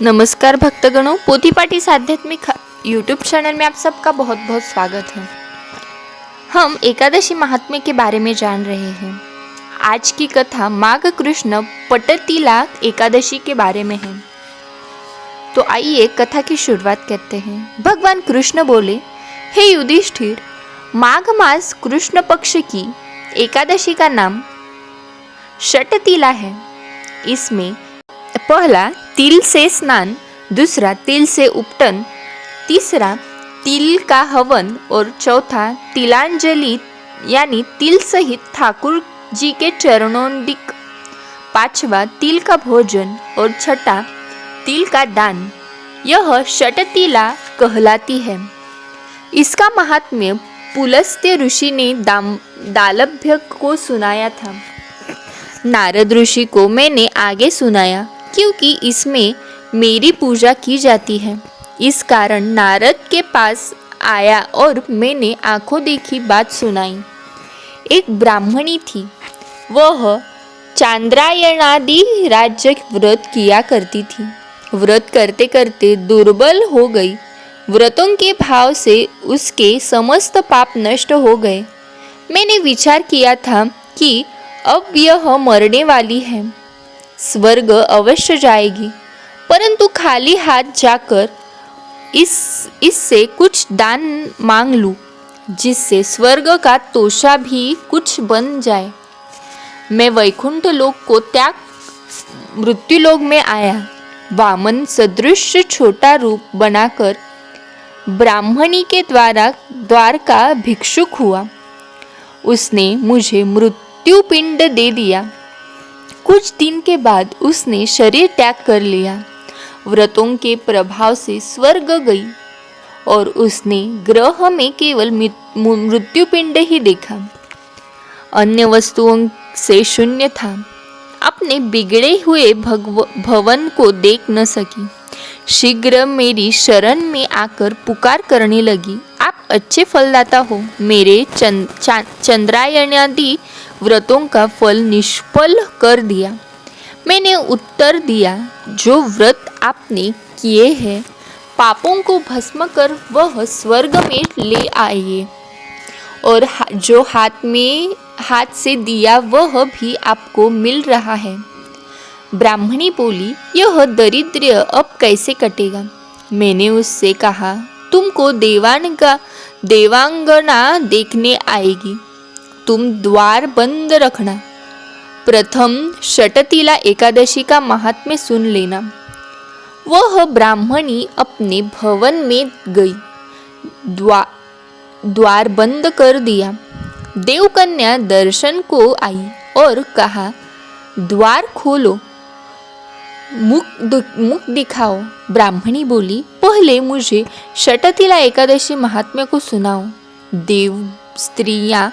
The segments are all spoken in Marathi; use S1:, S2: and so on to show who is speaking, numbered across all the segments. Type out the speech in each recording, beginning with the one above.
S1: नमस्कार भक्तगणों, पोथीपाठी आध्यात्मिक यूट्यूब चैनल में आप सबका बहुत बहुत स्वागत है। हम एकादशी महात्म्य के बारे में जान रहे हैं। आज की कथा माघ कृष्ण पटतिला एकादशी के बारे में है। तो आइए कथा की शुरुआत करते हैं। भगवान कृष्ण बोले, हे युधिष्ठिर, माघ मास कृष्ण पक्ष की एकादशी का नाम षटतिला है। इसमें पहला तिल से स्नान, दूसरा तिल से उपटन, तीसरा तिल का हवन और चौथा तिलांजलि यानी तिल सहित ठाकुर जी के चरणोन्दिक, पांचवा तिल का भोजन और छठा तिल का दान। यह षटतिला कहलाती है। इसका महात्म्य पुलस्त्य ऋषि ने दालभ्य को सुनाया था। नारद ऋषि को मैंने आगे सुनाया, क्योंकि इसमें मेरी पूजा की जाती है। इस कारण नारद के पास आया और मैंने आंखों देखी बात सुनाई। एक ब्राह्मणी थी, वह चांद्रायणादि राज्य व्रत किया करती थी। व्रत करते करते दुर्बल हो गई। व्रतों के भाव से उसके समस्त पाप नष्ट हो गए। मैंने विचार किया था कि अब यह मरने वाली है, स्वर्ग अवश्य जाएगी, परंतु खाली हाथ जाकर इससे कुछ दान मांग लूं, जिससे स्वर्ग का तोषा भी कुछ बन जाए। मैं वैकुंठ लोक को त्याग मृत्युलोक में आया। वामन सदृश छोटा रूप बनाकर ब्राह्मणी के द्वार का भिक्षुक हुआ। उसने मुझे मृत्यु पिंड दे दिया। कुछ दिन के बाद उसने शरीर त्याग कर लिया। व्रतों के प्रभाव से स्वर्ग गई और उसने ग्रह में केवल मृत्यु पिंड ही देखा। अन्य वस्तुओं से शून्य था। अपने बिगड़े हुए भवन को देख न सकी। शीघ्र मेरी शरण में आकर पुकार करने लगी, आप अच्छे फलदाता हो। मेरे चंद्रायणादि व्रतों का फल निष्फल कर दिया। मैंने उत्तर दिया, जो व्रत आपने किए हैं, पापों को भस्म कर वह स्वर्ग में ले आइए, और जो हाथ से दिया वह भी आपको मिल रहा है। ब्राह्मणी बोली, यह दरिद्र अब कैसे कटेगा? मैंने उससे कहा, तुमको देवांगना देखने आएगी, तुम द्वार बंद रखना। प्रथम षटतिला एकादशी का महात्म्य सुन लेना। वह ब्राह्मणी अपने भवन में गई, द्वार बंद कर दिया। देवकन्या दर्शन को आई और कहा, द्वार खोलो, मुख दिखाओ। ब्राह्मणी बोली, पहले मुझे षटतिला एकादशी महात्म्य को सुनाओ। देव स्त्रियां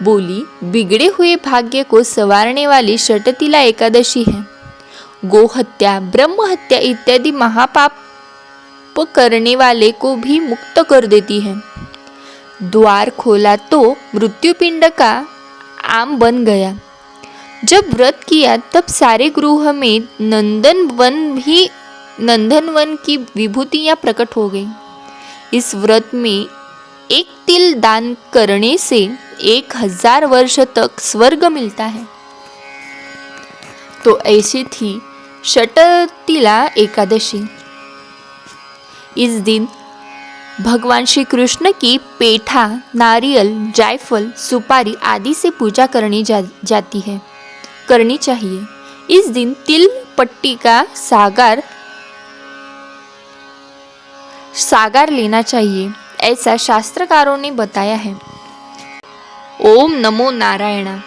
S1: बोली, बिगड़े हुए भाग्य को संवारने वाली षटतिला एकादशी है। गोहत्या, ब्रह्म हत्या इत्यादि महापाप करने वाले को भी मुक्त कर देती है। द्वार खोला तो मृत्युपिंड का आम बन गया। जब व्रत किया तब सारे गृह में नंदनवन की विभूतियां प्रकट हो गई। इस व्रत में एक तिल दान करने से 1000 वर्ष तक स्वर्ग मिलता है। तो ऐसी थी षटतिला एकादशी। इस दिन भगवान श्री कृष्ण की पेठा, नारियल, जायफल, सुपारी आदि से पूजा करनी चाहिए। इस दिन तिल पट्टी का सागर लेना चाहिए, ऐसा शास्त्रकारों ने बताया है। ओम नमो नारायण।